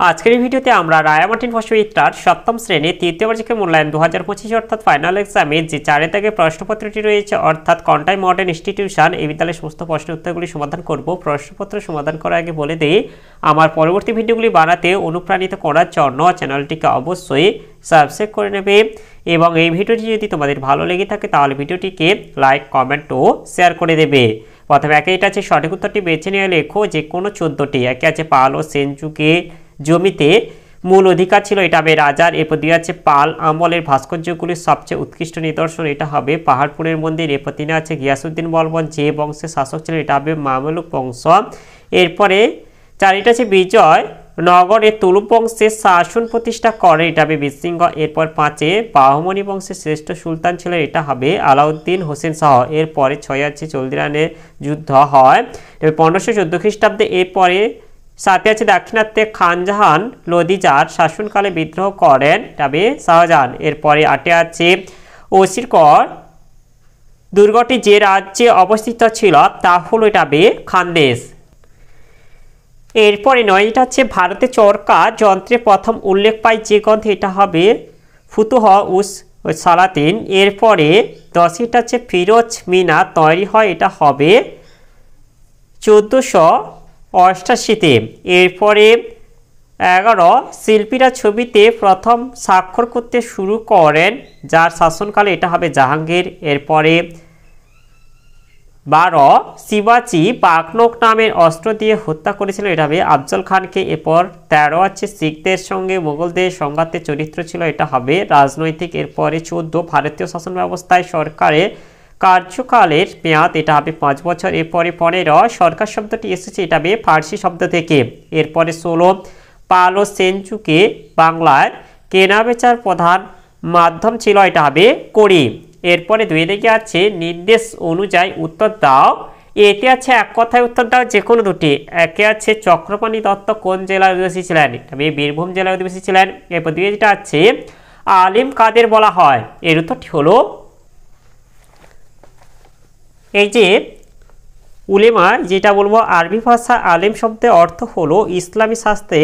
আজকের এই ভিডিওতে আমরা রায়া মার্টিন ফসফেটটার সপ্তম শ্রেণীর তৃতীয় বার্ষিকের মূল্যায়ন 2025 অর্থাৎ ফাইনাল এক্সামে যে 4 দাগের প্রশ্নপত্রটি রয়েছে অর্থাৎ কন্টাই মডার্ন ইনস্টিটিউশন এই বিদ্যালয়ের সমস্ত প্রশ্নের উত্তরগুলি সমাধান করব। প্রশ্নপত্র সমাধান করার আগে বলে দেই, আমার পরবর্তী ভিডিওগুলি বানাতে অনুপ্রাণিত করার জন্য চ্যানেলটিকে অবশ্যই সাবস্ক্রাইব করে নেবে এবং এই ভিডিওটি যদি তোমাদের ভালো লেগে থাকে তাহলে ভিডিওটিকে লাইক, কমেন্ট ও শেয়ার করে দেবে। প্রথমে একে এটা আছে সঠিক উত্তরটি বেছে নিয়ে লেখো যে কোনো 14টি। একে আছে পাল ও সেন যুগে জমিতে মূল অধিকার ছিল, এটা হবে রাজার। এরপর দিয়ে আছে পাল আমলের ভাস্কর্যগুলির সবচেয়ে উৎকৃষ্ট নিদর্শন, এটা হবে পাহাড়পুরের মন্দির। এরপর তিনি আছে গিয়াসউদ্দিন বলবন যে বংশের শাসক ছিলেন, এটা হবে মামলুক বংশ। এরপরে চারিটা আছে বিজয় নগরে তুলুপ বংশের শাসন প্রতিষ্ঠা করে, এটা হবে বীরসিংহ। এরপর 5 বাহমনি বংশের শ্রেষ্ঠ সুলতান ছিলেন, এটা হবে আলাউদ্দিন হোসেন শাহ। এরপরে 6 আছে চলদিরানের যুদ্ধ হয় 1514 খ্রিস্টাব্দে। এরপরে 7 আছে দাক্ষিণাত্যে খানজাহান লোদিজার শাসনকালে বিদ্রোহ করেন, তবে শাহজাহান। এরপরে 8 আছে ওসিরকর দুর্গটি যে রাজ্যে অবস্থিত ছিল তা হলো, এটা হবে খানদেশ। এরপরে 9 আছে ভারতে চরকা যন্ত্রের প্রথম উল্লেখ পাই যে গ্রন্থে, এটা হবে ফুতুহ উস সালাতিন। এরপরে 10 আছে ফিরোজ মিনা তৈরি হয়, এটা হবে 1488-তে। এরপরে 11 শিল্পীরা ছবিতে প্রথম স্বাক্ষর করতে শুরু করেন যার শাসনকালে, এটা হবে জাহাঙ্গীর। এরপরে 12 শিবাজি বাগনক নামের অস্ত্র দিয়ে হত্যা করেছিলেন, এটা হবে আফজল খানকে। এরপর 13 আছে শিখদের সঙ্গে মুঘলদের সংঘাতের চরিত্র ছিল, এটা হবে রাজনৈতিক। এরপরে 14 ভারতীয় শাসন ব্যবস্থায় সরকারের কার্যকালের মেয়াদ, এটা হবে 5 বছর। এরপরে 15 সরকার শব্দটি এসেছে, এটা হবে ফার্সি শব্দ থেকে। এরপরে 16 পাল ও সেন যুগে বাংলার কেনাবেচার প্রধান মাধ্যম ছিল, এটা হবে কড়ি। এরপরে 2 দিকে আছে নির্দেশ অনুযায়ী উত্তর দাও। এতে আছে এক কথায় উত্তর দাও যে কোনো দুটি। একে আছে চক্রপাণি দত্ত কোন জেলার অধিবাসী ছিলেন, তবে বীরভূম জেলার অধিবাসী ছিলেন। এরপর 2 যেটা আছে আলিম কাদের বলা হয়, এর উত্তরটি হলো এই যে উলেমা, যেটা বলবো আরবি ভাষা আলেম শব্দের অর্থ হলো ইসলামী শাস্ত্রে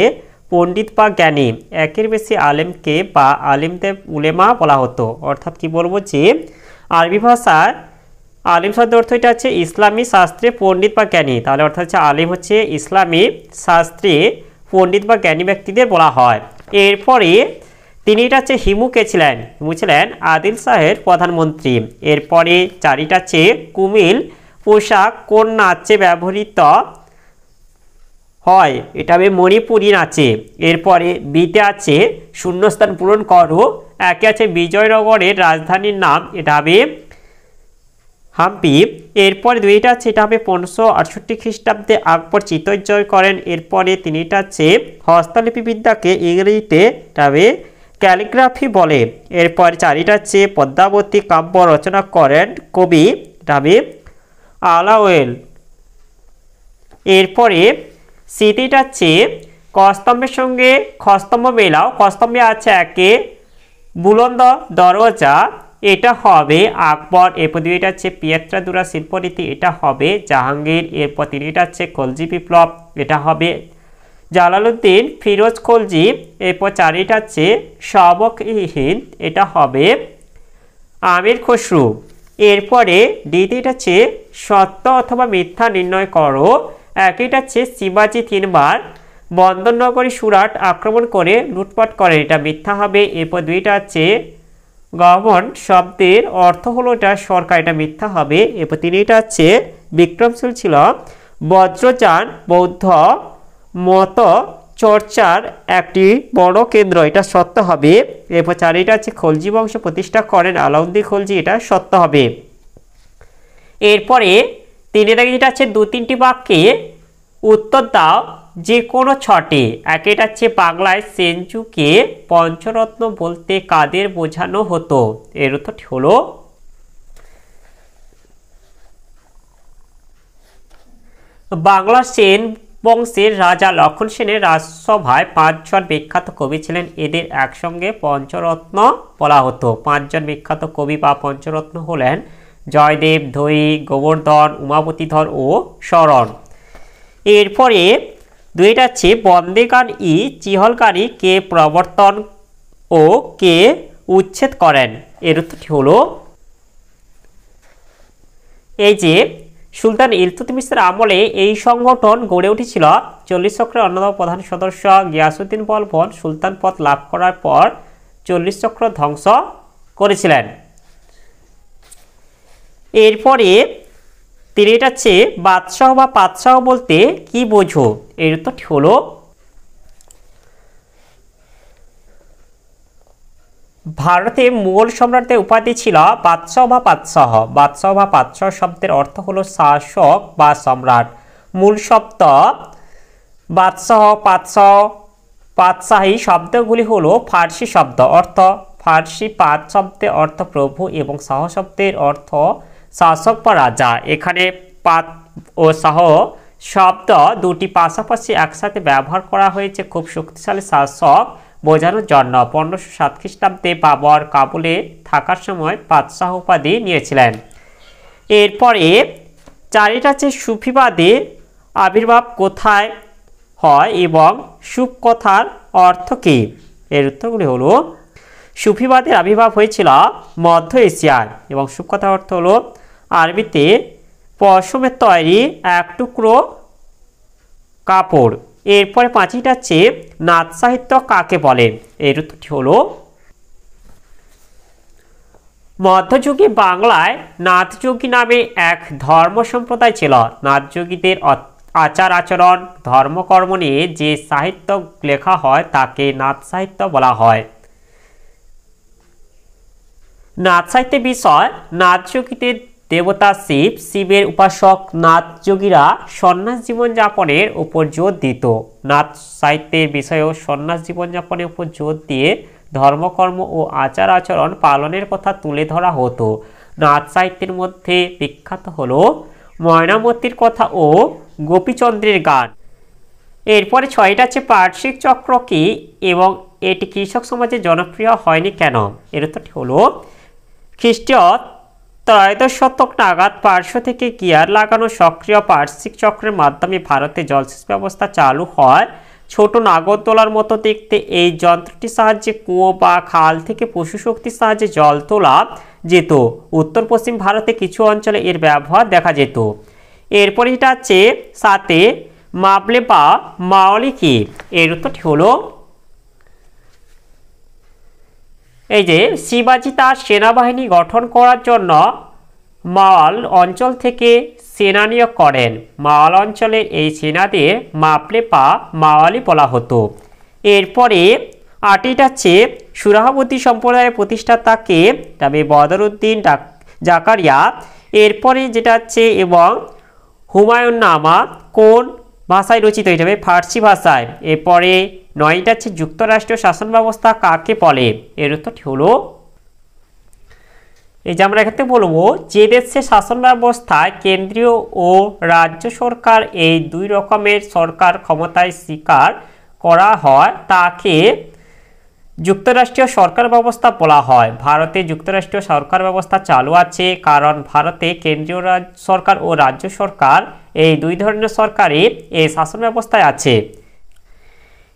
পণ্ডিত বা জ্ঞানী। একের বেশি আলেমকে বা আলিমদের উলেমা বলা হতো। অর্থাৎ কি বলবো যে আরবি ভাষার আলিম শব্দের অর্থ এটা হচ্ছে ইসলামী শাস্ত্রে পণ্ডিত বা জ্ঞানী, তাহলে অর্থাৎ হচ্ছে আলিম হচ্ছে ইসলামী শাস্ত্রে পণ্ডিত বা জ্ঞানী ব্যক্তিদের বলা হয়। এরপরে তিনি এটা হচ্ছে হিমু কে ছিলেন, হিমু ছিলেন আদিল শাহের প্রধানমন্ত্রী। এরপরে 4টা আছে কুমিল পোশাক কোন নাচে ব্যবহৃত হয়, এটা হবে মণিপুরী নাচে। এরপরে বিতে আছে শূন্যস্থান পূরণ করো। একে আছে বিজয়নগরের রাজধানীর নাম, এটা হবে হাম্পি। এরপরে 2টা আছে এটা হবে 1568 খ্রিস্টাব্দে আকবর চিতোর জয় করেন। এরপরে 3টা আছে হস্তলিপি বিদ্যাকে ইংরেজিতে, এটা হবে ক্যালিগ্রাফি বলে। এরপর 4টা আছে পদ্মাবতী কাব্য রচনা করেন কবি, এটা হবে আলাওয়েল। এরপরে স্মৃতিটা আছে কস্তম্ভের সঙ্গে খস্তম্ভ মেলাও। কস্তম্ভে আছে একে বুলন্দ দরজা, এটা হবে আকবর। এরপর 2টা আছে পিয়াত্রাদুরা শিল্পরীতি, এটা হবে জাহাঙ্গীর। এরপর 3টা আছে খলজি বিপ্লব, এটা হবে জালালউদ্দিন ফিরোজ খলজি। এরপর 4টা আছে সবক হিন্দ, এটা হবে আমির খসরু। এরপরে দ্বিতীয়টা আছে সত্য অথবা মিথ্যা নির্ণয় করো। একইটা আছে শিবাজি 3 বার বন্দরনগরী সুরাট আক্রমণ করে লুটপাট করেন, এটা মিথ্যা হবে। এরপর 2টা আছে গভর্নমেন্ট শব্দের অর্থ হলো এটা সরকার, এটা মিথ্যা হবে। এরপর 3টা আছে বিক্রমশীল ছিল বজ্রযান বৌদ্ধ মত চর্চার একটি বড় কেন্দ্র, এটা সত্য হবে। এরপর 4টা আছে খলজি বংশ প্রতিষ্ঠা করেন আলাউদ্দিন খলজি, এটা সত্য হবে। এরপরে 3টা যেটা আছে 2-3টি বাক্যে উত্তর দাও যে কোনো 6টি। এটা আছে বাংলায় সেন যুগে পঞ্চরত্ন বলতে কাদের বোঝানো হতো, এর উত্তরটি হলো বাংলার সেন বংশের রাজা লক্ষণ সেনের রাজসভায় 5 জন বিখ্যাত কবি ছিলেন, এদের একসঙ্গে পঞ্চরত্ন বলা হতো। 5 জন বিখ্যাত কবি বা পঞ্চরত্ন হলেন জয়দেব, ধৈ, গোবর্ধন, উমাপতিধর ও শরণ। এরপরে দুইটা হচ্ছে বন্দেগান ই চিহলকারী কে প্রবর্তন ও কে উচ্ছেদ করেন? এর উত্তরটি হলো এই যে সুলতান ইলতুৎমিশের আমলে এই সংগঠন গড়ে উঠেছিল। 40 চক্রের অন্যতম প্রধান সদস্য গিয়াসউদ্দিন বলবন সুলতান পদ লাভ করার পর 40 চক্র ধ্বংস করেছিলেন। এরপরে তিনি এটা হচ্ছে বাদশাহ বা পাতশাহ বলতে কি বোঝো? এর উত্তরটি হলো ভারতে মুঘল সম্রাটদের উপাধি ছিল বাদশাহ বা পাতশাহ। বাদশাহ বা পাতশাহ শব্দের অর্থ হলো শাসক বা সম্রাট। মূল শব্দ বাদশাহ, পাতশাহ, পাতশাহী শব্দগুলি হলো ফার্সি শব্দ। অর্থ ফার্সি পাত শব্দের অর্থ প্রভু এবং শাহ শব্দের অর্থ শাসক বা রাজা। এখানে পাত ও শাহ শব্দ দুটি পাশাপাশি একসাথে ব্যবহার করা হয়েছে খুব শক্তিশালী শাসক বোঝানোর জন্য। 1507 খ্রিস্টাব্দে বাবর কাবুলে থাকার সময় পাতশাহ উপাধি নিয়েছিলেন। এরপরে চারিটা হচ্ছে সুফিবাদী আবির্ভাব কোথায় হয় এবং সুফ কথার অর্থ কী? এর উত্তরগুলি হলো সুফিবাদের আবির্ভাব হয়েছিল মধ্য এশিয়ায় এবং সুফ কথার অর্থ হলো আরবিতে পশমের তৈরি এক টুকরো কাপড়। এরপরে পাঁচটা হচ্ছে নাথ সাহিত্য কাকে বলে? এর উত্তরটি হলো মধ্যযুগে বাংলায় নাথযোগী নামে এক ধর্ম সম্প্রদায় ছিল। নাথযোগীদের আচার আচরণ ধর্মকর্ম নিয়ে যে সাহিত্য লেখা হয় তাকে নাথ সাহিত্য বলা হয়। নাথ সাহিত্যের বিষয় নাথযোগীদের দেবতা শিব, শিবের উপাসক নাথযোগীরা সন্ন্যাস জীবনযাপনের উপর জোর দিত। নাথ সাহিত্যের বিষয়েও সন্ন্যাস জীবনযাপনের উপর জোর দিয়ে ধর্মকর্ম ও আচার আচরণ পালনের কথা তুলে ধরা হতো। নাথ সাহিত্যের মধ্যে বিখ্যাত হলো ময়নামতির কথা ও গোপীচন্দ্রের গান। এরপরে ছয়টা হচ্ছে বার্ষিক চক্র কি এবং এটি কৃষক সমাজে জনপ্রিয় হয়নি কেন? এর উত্তরটি হলো খ্রিস্টীয় ত্রয়োদশ শতক নাগাদ পার্শ্ব থেকে গিয়ার লাগানো সক্রিয় বার্ষিক চক্রের মাধ্যমে ভারতে জলসেচ ব্যবস্থা চালু হয়। ছোট নাগরদোলার মতো দেখতে এই যন্ত্রটির সাহায্যে কুয়ো বা খাল থেকে পশু শক্তির সাহায্যে জল তোলা যেত। উত্তর পশ্চিম ভারতে কিছু অঞ্চলে এর ব্যবহার দেখা যেত। এরপরে এটা হচ্ছে সাথে মাবলে বা মাওলি কি? এর উত্তরটি হলো এই যে শিবাজি তার সেনাবাহিনী গঠন করার জন্য মাওয়াল অঞ্চল থেকে সেনা নিয়োগ করেন। মাওয়াল অঞ্চলের এই সেনাদের মাপলে বা মাওয়ালি বলা হতো। এরপরে আটিটা হচ্ছে সুরাহাবতী সম্প্রদায়ের প্রতিষ্ঠাতাকে তবে বদরুদ্দিন জাকারিয়া। এরপরে যেটা হচ্ছে এবং হুমায়ুন নামা কোন ভাষায় রচিত? এটা হবে ফার্সি ভাষায়। এরপরে নয়টা হচ্ছে যুক্তরাষ্ট্রীয় শাসন ব্যবস্থা কাকে বলে? এর উত্তরটি হলো এই যে আমরা এখানে বলবো যে দেশের শাসন ব্যবস্থায় কেন্দ্রীয় ও রাজ্য সরকার এই দুই রকমের সরকার ক্ষমতায় স্বীকার করা হয় তাকে যুক্তরাষ্ট্রীয় সরকার ব্যবস্থা বলা হয়। ভারতে যুক্তরাষ্ট্রীয় সরকার ব্যবস্থা চালু আছে কারণ ভারতে কেন্দ্রীয় সরকার ও রাজ্য সরকার এই দুই ধরনের সরকারই এই শাসন ব্যবস্থায় আছে।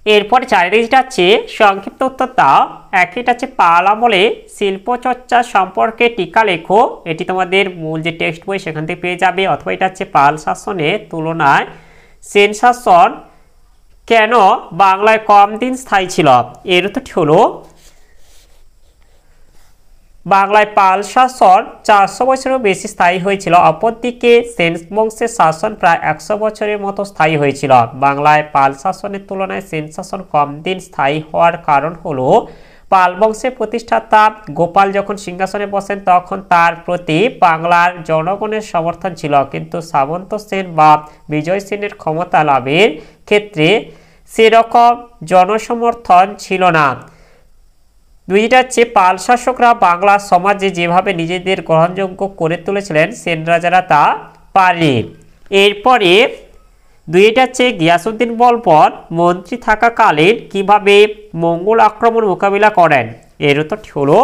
এরপরে চারিদিকটা হচ্ছে সংক্ষিপ্ত উত্তর দাও। একটা হচ্ছে পাল আমলে শিল্পচর্চা সম্পর্কে টিকা লেখো। এটি তোমাদের মূল যে টেক্সট বই সেখান থেকে পেয়ে যাবে। অথবা এটা হচ্ছে পাল শাসনের তুলনায় সেন শাসন কেন বাংলায় কম দিন স্থায়ী ছিল? এর উত্তরটি হলো বাংলায় পাল শাসন 400 বছরেরও বেশি স্থায়ী হয়েছিল। অপরদিকে সেন বংশের শাসন প্রায় 100 বছরের মতো স্থায়ী হয়েছিল। বাংলায় পাল শাসনের তুলনায় সেন শাসন কম দিন স্থায়ী হওয়ার কারণ হলো পাল বংশের প্রতিষ্ঠাতা গোপাল যখন সিংহাসনে বসেন তখন তার প্রতি বাংলার জনগণের সমর্থন ছিল, কিন্তু সামন্ত সেন বা বিজয় সেনের ক্ষমতা লাভের ক্ষেত্রে সেরকম জনসমর্থন ছিল না। দুইটা হচ্ছে পাল শাসকরা বাংলা সমাজে যেভাবে নিজেদের গ্রহণযোগ্য করে তুলেছিলেন সেন রাজারা তা পারেনি। এরপরে দুইটা হচ্ছে গিয়াসউদ্দিন বলবন মন্ত্রী থাকাকালীন কিভাবে মঙ্গল আক্রমণ মোকাবিলা করেন? এর উত্তরটি হলো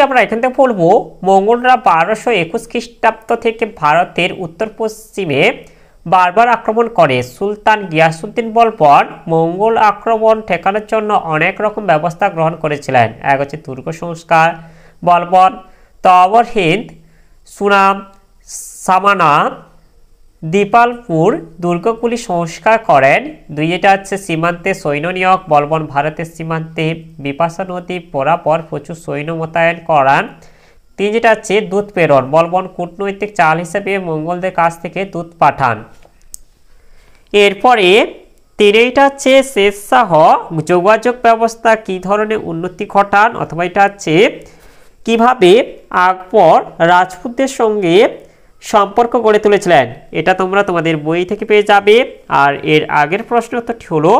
আমরা এখান থেকে বলবো মঙ্গলরা 1221 খ্রিস্টাব্দ থেকে ভারতের উত্তর পশ্চিমে বারবার আক্রমণ করে। সুলতান গিয়াসউদ্দিন বলবন মঙ্গল আক্রমণ ঠেকানোর জন্য অনেক রকম ব্যবস্থা গ্রহণ করেছিলেন। এক হচ্ছে দুর্গ সংস্কার, বলবন তওবর হিন্দ, সুনাম, সামানা, দীপালপুর দুর্গগুলি সংস্কার করেন। দুই এটা হচ্ছে সীমান্তে সৈন্য নিয়োগ, বলবন ভারতের সীমান্তে বিপাশা নদী বরাবর প্রচুর সৈন্য মোতায়েন করান। তিন যেটা হচ্ছে দুধ প্রেরণ, বলবন কূটনৈতিক চাল হিসেবে মঙ্গলদের কাছ থেকে দুধ পাঠান। এরপরে তিনটা হচ্ছে শের শাহ যোগাযোগ ব্যবস্থা কি ধরনের উন্নতি ঘটান, অথবা এটা হচ্ছে কিভাবে আকবর রাজপুতদের সঙ্গে সম্পর্ক গড়ে তুলেছিলেন। এটা তোমরা তোমাদের বই থেকে পেয়ে যাবে। আর এর আগের প্রশ্ন উত্তরটি হলো,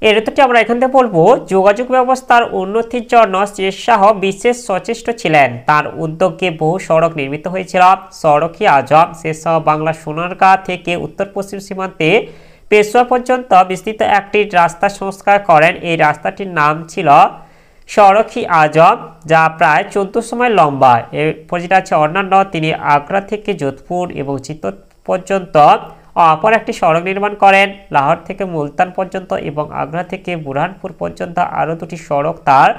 এর উত্তরটি আমরা এখান থেকে বলবো, যোগাযোগ ব্যবস্থার উন্নতির জন্য শের শাহ বিশেষ সচেষ্ট ছিলেন। তার উদ্যোগে বহু সড়ক নির্মিত হয়েছিল। সড়ক-ই আজম শের শাহ বাংলার সোনারগাঁ থেকে উত্তর পশ্চিম সীমান্তে পেশোয়া পর্যন্ত বিস্তৃত একটি রাস্তা সংস্কার করেন। এই রাস্তাটির নাম ছিল সড়ক-ই আজম, যা প্রায় 1400 মাইল লম্বা। এরপর যেটা আছে অন্যান্য, তিনি আগ্রা থেকে যোধপুর এবং চিত্তোর পর্যন্ত অপর একটি সড়ক নির্মাণ করেন। লাহোর থেকে মুলতান পর্যন্ত এবং আগ্রা থেকে বুরহানপুর পর্যন্ত আরও দুটি সড়ক তার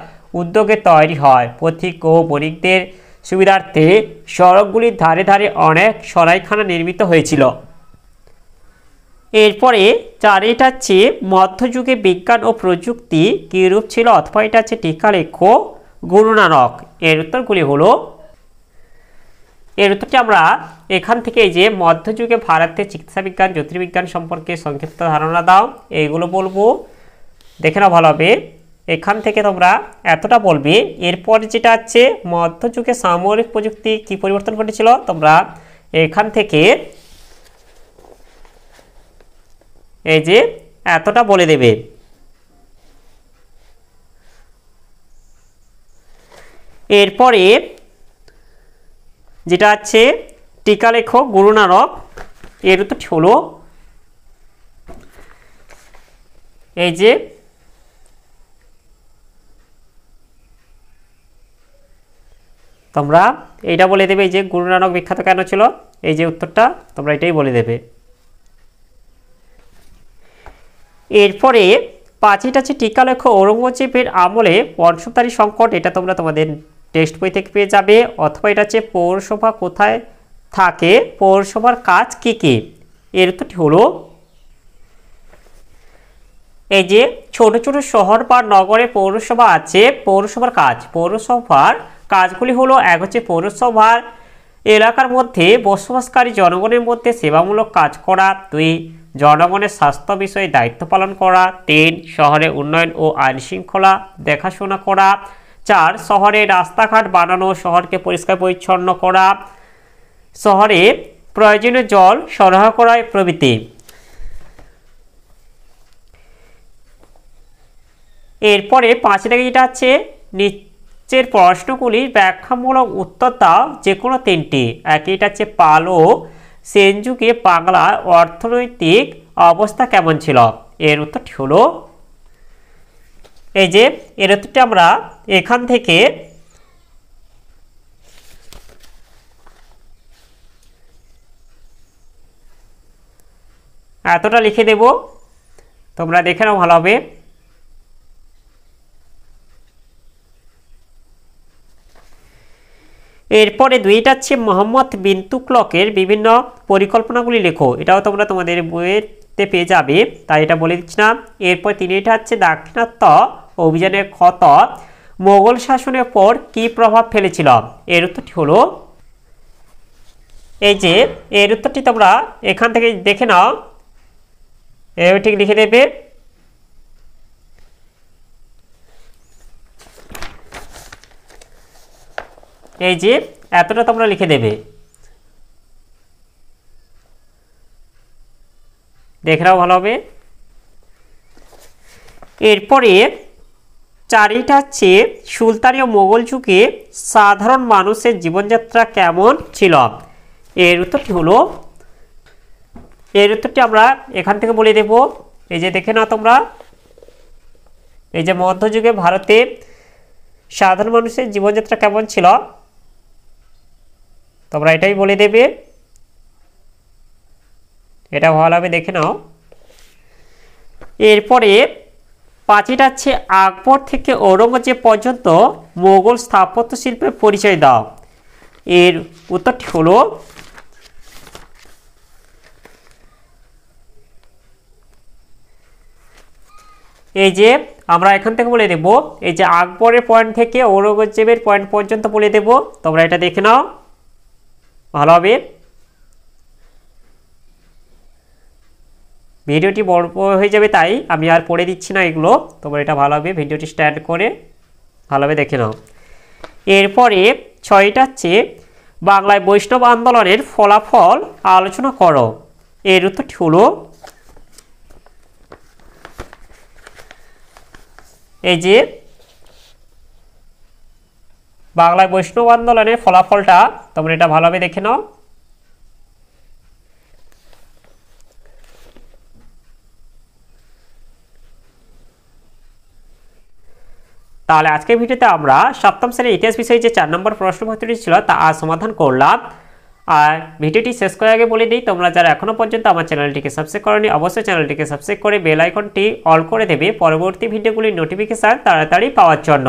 উদ্যোগে তৈরি হয়। পথিক ও বণিকদের সুবিধার্থে সড়কগুলির ধারে ধারে অনেক সরাইখানা নির্মিত হয়েছিল। এরপরে চারিটা হচ্ছে মধ্যযুগে বিজ্ঞান ও প্রযুক্তি কী রূপ ছিল, অথবা এটা হচ্ছে টিকা লেখো গুরু নানক। এর উত্তরগুলি হলো, এর উত্তরটি আমরা এখান থেকে যে মধ্যযুগে ভারতের চিকিৎসা বিজ্ঞান জ্যোতির্বিজ্ঞান সম্পর্কে সংক্ষিপ্ত ধারণা দাও, এইগুলো বলবো, দেখে নাও ভালো হবে। এখান থেকে তোমরা এতটা বলবে। এরপর যেটা আছে মধ্যযুগে সামরিক প্রযুক্তি কি পরিবর্তন ঘটেছিল, তোমরা এখান থেকে এই যে এতটা বলে দেবে। এরপরে যেটা আছে টিকা লেখক গুরু নানক, এর উত্তরটি হলো, এই যে তোমরা এইটা বলে দেবে যে গুরু নানক বিখ্যাত কেন ছিল, এই যে উত্তরটা তোমরা এটাই বলে দেবে। এরপরে পাঁচটা আছে টিকা লেখো ঔরঙ্গজেবের আমলে বংশধারী সংকট, এটা তোমরা তোমাদের টেক্সট বই থেকে পেয়ে যাবে। অথবা এটা হচ্ছে পৌরসভা কোথায় থাকে, পৌরসভার কাজ কি কি, এর উত্তরটি হলো, এই যে ছোট ছোট শহর বা নগরে পৌরসভা আছে, পৌরসভার কাজ, পৌরসভার কাজগুলি হলো, এক হচ্ছে পৌরসভার এলাকার মধ্যে বসবাসকারী জনগণের মধ্যে সেবামূলক কাজ করা, দুই জনগণের স্বাস্থ্য বিষয়ে দায়িত্ব পালন করা, তিন শহরে উন্নয়ন ও আইন শৃঙ্খলা দেখাশোনা করা, চার শহরে রাস্তাঘাট বানানো, শহরকে পরিষ্কার পরিচ্ছন্ন করা, শহরে প্রয়োজনীয় জল সরবরাহ করা প্রভৃতি। এরপরে পাঁচ থেকে যেটা আছে নিচের প্রশ্নগুলির ব্যাখ্যামূলক উত্তর দাও যে কোনো তিনটি। এটা হচ্ছে পাল ও সেন যুগে বাংলার অর্থনৈতিক অবস্থা কেমন ছিল, এর উত্তরটি হলো, এই যে এর উত্তরটি আমরা এখান থেকে এতটা লিখে দেব, তোমরা দেখে নাও ভালো হবে। এরপরে দুইটা হচ্ছে মোহাম্মদ বিন তুগলকের বিভিন্ন পরিকল্পনাগুলি লেখো, এটাও তোমরা তোমাদের বইয়েতে পেয়ে যাবে, তাই এটা বলে দিচ্ছি না। এরপর তিনটা হচ্ছে দাক্ষিণাত্য অভিযানের ক্ষত মোগল শাসনের পর কি প্রভাব ফেলেছিল, এর উত্তরটি হলো, এই যে এর উত্তরটি তোমরা এখান থেকে দেখে নাও, এভাবে ঠিক লিখে দেবে। এই যে এতটা তোমরা লিখে দেবে, দেখে নাও ভালো হবে। এরপরে চারিটা হচ্ছে সুলতানি ও মোগল যুগে সাধারণ মানুষের জীবনযাত্রা কেমন ছিল, এর উত্তরটি হলো, এর উত্তরটি আমরা এখান থেকে বলে দেব। এই যে দেখে নাও তোমরা, এই যে মধ্যযুগে ভারতে সাধারণ মানুষের জীবনযাত্রা কেমন ছিল, তোমরা এটাই বলে দেবে। এটা ভালোভাবে দেখে নাও। এরপরে 5টা হচ্ছে আকবর থেকে ঔরঙ্গজেব পর্যন্ত মোগল স্থাপত্য শিল্পের পরিচয় দাও। এর উত্তরটি হলো এই যে আমরা এখান থেকে বলে দেব, এই যে আকবরের পয়েন্ট থেকে ঔরঙ্গজেবের পয়েন্ট পর্যন্ত বলে দেব, তোমরা এটা দেখে নাও ভালোভাবে। ভিডিওটি বড় হয়ে যাবে তাই আমি আর পড়ে দিচ্ছি না এগুলো, তোমরা এটা ভালোভাবে ভিডিওটি স্ট্যান্ড করে ভালোভাবে দেখে নাও। এরপরে 6টা হচ্ছে বাংলায় বৈষ্ণব আন্দোলনের ফলাফল আলোচনা করো। এর উত্তরটি হলো এই যে বাংলায় বৈষ্ণব আন্দোলনের ফলাফলটা, তোমরা এটা ভালোভাবে দেখে নাও। তাহলে আজকের ভিডিওতে আমরা সপ্তম শ্রেণীর ইতিহাস বিষয়ে যে 4 নম্বর প্রশ্নপত্রটি ছিল তা আজ সমাধান করলাম। আর ভিডিওটি শেষ করার আগে বলে দিই, তোমরা যারা এখনও পর্যন্ত আমার চ্যানেলটিকে সাবস্ক্রাইব করোনি অবশ্যই চ্যানেলটিকে সাবস্ক্রাইব করে বেল আইকনটি অল করে দেবে পরবর্তী ভিডিওগুলির নোটিফিকেশান তাড়াতাড়ি পাওয়ার জন্য।